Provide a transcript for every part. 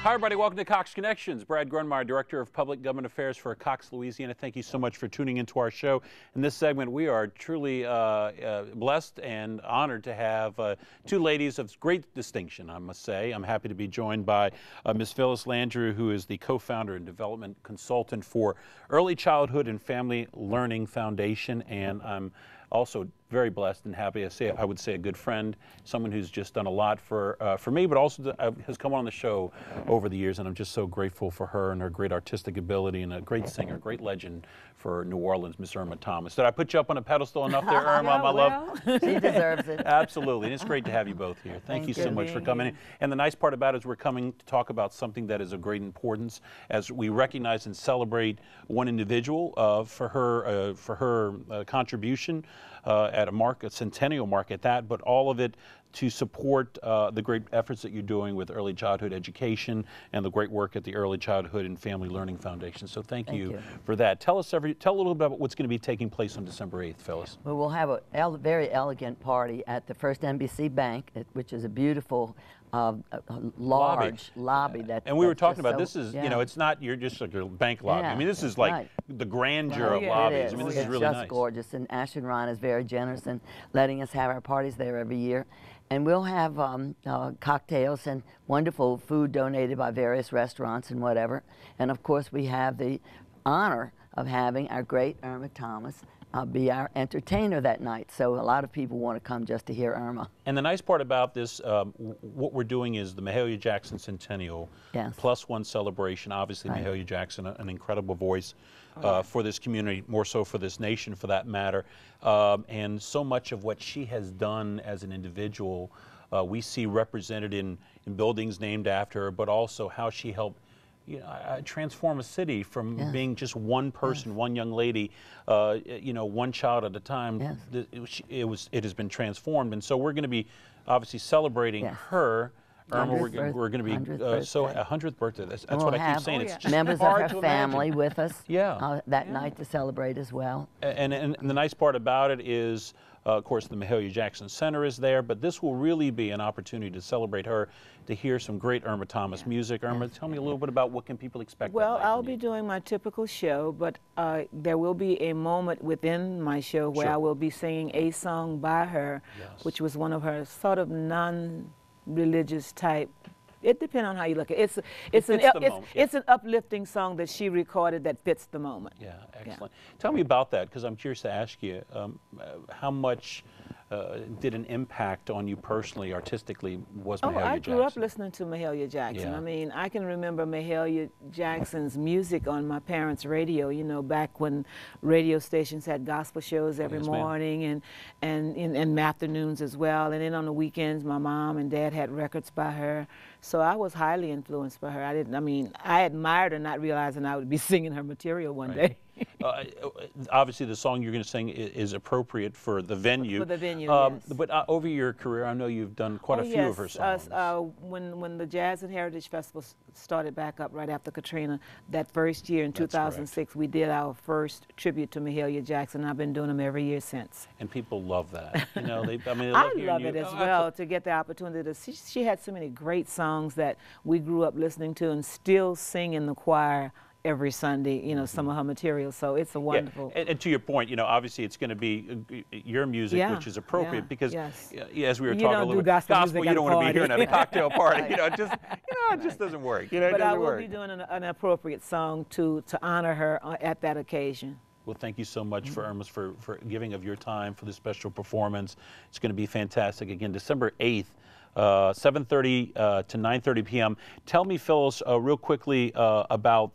Hi, everybody. Welcome to Cox Connections. Brad Grundmeyer, Director of Public Government Affairs for Cox, Louisiana. Thank you so much for tuning into our show. In this segment, we are truly blessed and honored to have two ladies of great distinction, I must say. I'm happy to be joined by Ms. Phyllis Landrieu, who is the co-founder and development consultant for Early Childhood and Family Learning Foundation, and I'm also very blessed and happy. I would say a good friend, someone who's just done a lot for me, but also has come on the show over the years, and I'm just so grateful for her and her great artistic ability, and a great singer, great legend for New Orleans, Miss Irma Thomas. Did I put you up on a pedestal enough there, Irma? Yeah, My love. she deserves it. Absolutely, and it's great to have you both here. Thank you so much for coming in. And the nice part about it is we're coming to talk about something that is of great importance as we recognize and celebrate one individual for her contribution at a Centennial mark at that, but all of it to support the great efforts that you're doing with early childhood education and the great work at the Early Childhood and Family Learning Foundation. So thank you for that. Tell a little bit about what's going to be taking place on December 8th, Phyllis. Well, we'll have a very elegant party at the First NBC Bank, which is a beautiful large lobby. And we were talking about this is, you know, it's not you're just like a bank lobby. I mean, this is like the grandeur of lobbies. I mean, this is really nice. It's just gorgeous, and Ashton Ryan is very generous in letting us have our parties there every year. And we'll have cocktails and wonderful food donated by various restaurants and whatever. And of course, we have the honor of having our great Irma Thomas be our entertainer that night. So a lot of people want to come just to hear Irma. And the nice part about this, what we're doing is the Mahalia Jackson Centennial +1 celebration. Obviously, Mahalia Jackson, an incredible voice for this community, more so for this nation for that matter. And so much of what she has done as an individual, we see represented in buildings named after her, but also how she helped transform a city from being just one person, one young lady, one child at a time. It has been transformed, and so we're going to be obviously celebrating her. Irma, we're going to be 100th birthday. That's what I keep saying. It's just members of her family with us that night to celebrate as well. And the nice part about it is, of course, the Mahalia Jackson Center is there, but this will really be an opportunity to celebrate her, to hear some great Irma Thomas music. Irma, tell me a little bit about what can people expect. Well, I'll be doing my typical show, but there will be a moment within my show where I will be singing a song by her, which was one of her sort of non-religious type. It depends on how you look at it. It's an uplifting song that she recorded that fits the moment. Yeah, excellent. Tell me about that, because I'm curious to ask you, how much did an impact on you personally, artistically, was Mahalia Jackson? I grew up listening to Mahalia Jackson. I mean, I can remember Mahalia Jackson's music on my parents' radio, you know, back when radio stations had gospel shows every morning and in afternoons as well. And then on the weekends, my mom and dad had records by her. So I was highly influenced by her. I admired her, not realizing I would be singing her material one day. Obviously, the song you're going to sing is appropriate for the venue. For the venue, But over your career, I know you've done quite a few of her songs. When the Jazz and Heritage Festival started back up right after Katrina, that first year in 2006, we did our first tribute to Mahalia Jackson. I've been doing them every year since. And people love that. You know, I love it as well, to get the opportunity to see. She had so many great songs that we grew up listening to and still sing in the choir every Sunday, you know, some of her material. So it's a wonderful. And to your point, you know, obviously it's going to be your music, which is appropriate because, as we were talking a little bit, gospel you don't want to be hearing at a cocktail party. You know, it just doesn't work. You know, but I will be doing an appropriate song to honor her at that occasion. Well, thank you so much for Irma for giving of your time for this special performance. It's going to be fantastic. Again, December 8th. 7:30 to 9:30 p.m. Tell me, Phyllis, real quickly about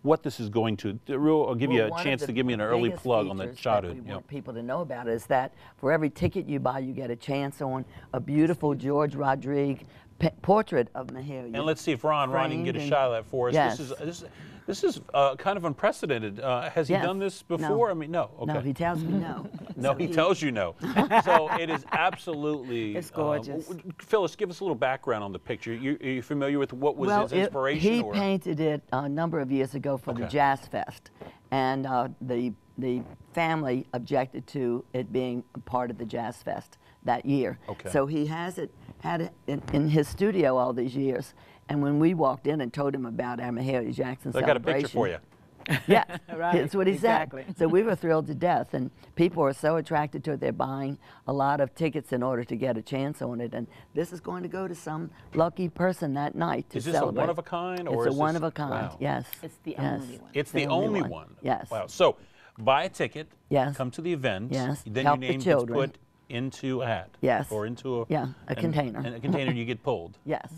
what this is going to. I'll give you a chance to give me an early plug on the childhood. We want people to know about is that for every ticket you buy, you get a chance on a beautiful George Rodriguez portrait of Mahalia. And let's see if Ron can get a shot of that for us. Yes. This is kind of unprecedented. Has he done this before? No. I mean, no. Okay. No, he tells me no. No, he tells you no. So it is absolutely. It's gorgeous. Phyllis, give us a little background on the picture. Are you familiar with what was his inspiration? He painted it a number of years ago for the Jazz Fest, and the family objected to it being part of the Jazz Fest that year. So he has it had it in his studio all these years. And when we walked in and told him about our Mahalia Jackson celebration. I got a picture for you. Yeah, right, that's what he said. So we were thrilled to death, and people are so attracted to it. They're buying a lot of tickets in order to get a chance on it, and this is going to go to some lucky person that night to celebrate. Is this a one-of-a-kind? It's a one-of-a-kind, wow. Yes. It's the only one. It's the only one? Yes. Wow. So buy a ticket, yes. come to the event, yes. then help your name the gets children. put into a hat. Yes. Or into a container. And a container you get pulled. Yes.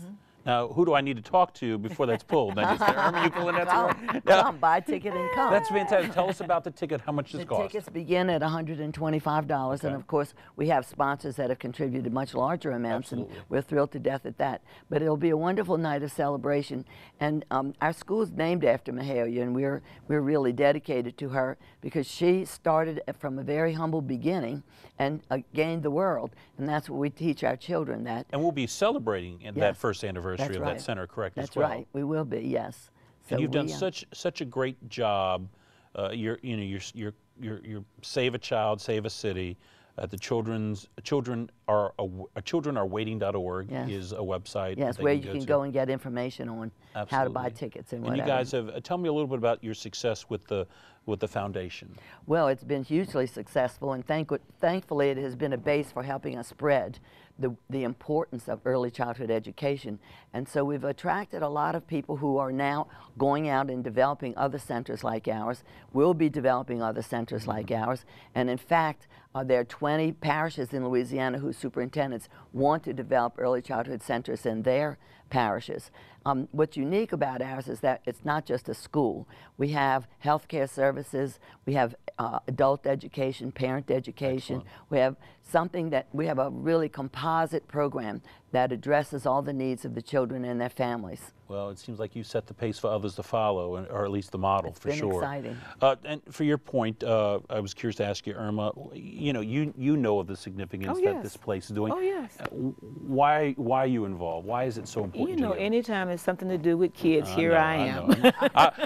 Now, who do I need to talk to before that's pulled? I just say, Irma, you pulling that through? Come, buy a ticket and come. That's fantastic. Tell us about the ticket. How much does it cost? The tickets begin at $125, okay. And of course, we have sponsors that have contributed much larger amounts, absolutely. And we're thrilled to death at that. But it'll be a wonderful night of celebration, and our school is named after Mahalia, and we're really dedicated to her because she started from a very humble beginning and gained the world, and that's what we teach our children. That. And we'll be celebrating in that first anniversary that's of right. that center, correct? That's as well. right. We will be, yes. So and you've done such a great job. Your Save a Child, Save a City. The children are waiting.org yes. is a website. Yes, where you can go and get information on absolutely. How to buy tickets and whatever. And you guys have tell me a little bit about your success with the foundation. Well, it's been hugely successful, and thankfully it has been a base for helping us spread the importance of early childhood education. And so we've attracted a lot of people who are now going out and developing other centers like ours. We'll be developing other centers like ours. And in fact, there are 20 parishes in Louisiana whose superintendents want to develop early childhood centers in their parishes. What's unique about ours is that it's not just a school. We have healthcare services, we have adult education, parent education. Excellent. We have we have a really composite program that addresses all the needs of the children and their families. Well, it seems like you set the pace for others to follow, or at least the model, for sure. It's been exciting. And for your point, I was curious to ask you, Irma, you know of the significance that this place is doing. Oh, yes. Why are you involved? Why is it so important to you? Anytime it's something to do with kids, here I am.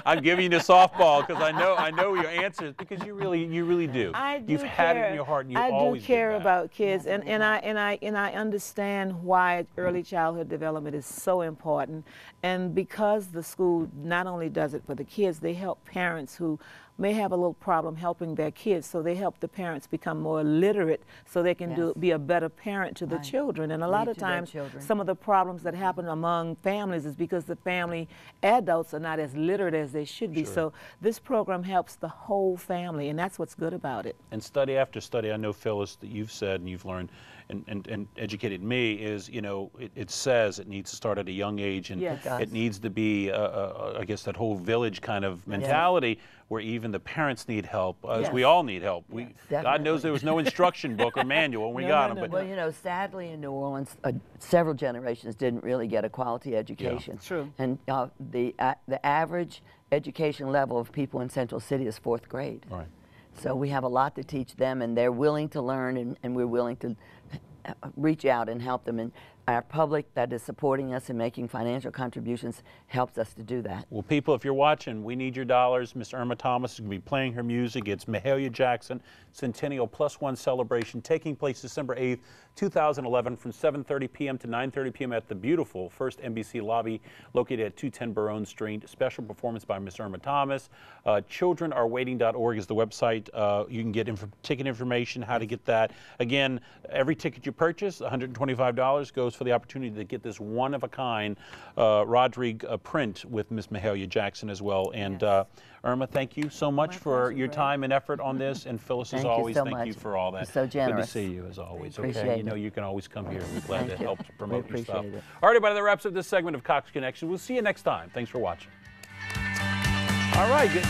I'm giving you the softball because I know your answers, because you really do. You've had it in your heart, and you always do care about kids, and I understand why early childhood development is so important. And because the school not only does it for the kids, they help parents who may have a little problem helping their kids, so they help the parents become more literate so they can be a better parent to the children. And a lot of times, some of the problems that happen among families is because the family adults are not as literate as they should be. Sure. So this program helps the whole family, and that's what's good about it. And study after study, I know, Phyllis, that you've said and you've learned and educated me is, it says it needs to start at a young age, and it needs to be, I guess, that whole village kind of mentality where even the parents need help, as we all need help. God knows there was no instruction book or manual when we got them. But well, sadly in New Orleans, several generations didn't really get a quality education. Yeah. True. And the average education level of people in Central City is 4th grade. Right. So we have a lot to teach them, and they're willing to learn, and we're willing to reach out and help them. And our public that is supporting us and making financial contributions helps us to do that. Well, people, if you're watching, we need your dollars. Miss Irma Thomas is going to be playing her music. It's Mahalia Jackson Centennial +1 celebration taking place December 8th, 2011 from 7:30 p.m. to 9:30 p.m. at the beautiful First NBC lobby located at 210 Baronne Street. Special performance by Miss Irma Thomas. Childrenarewaiting.org is the website. You can get ticket information, how to get that. Again, every ticket you purchase, $125, goes for the opportunity to get this one-of-a-kind Rodrigue print with Miss Mahalia Jackson as well. And Irma, thank you so much for your time and effort on this. And Phyllis, as always, thank you for all that. You're so generous. Good to see you, as always. Okay, you know you can always come here. We're glad to help promote your stuff. It. All right, everybody, that wraps up this segment of Cox Connection. We'll see you next time. Thanks for watching. All right, good.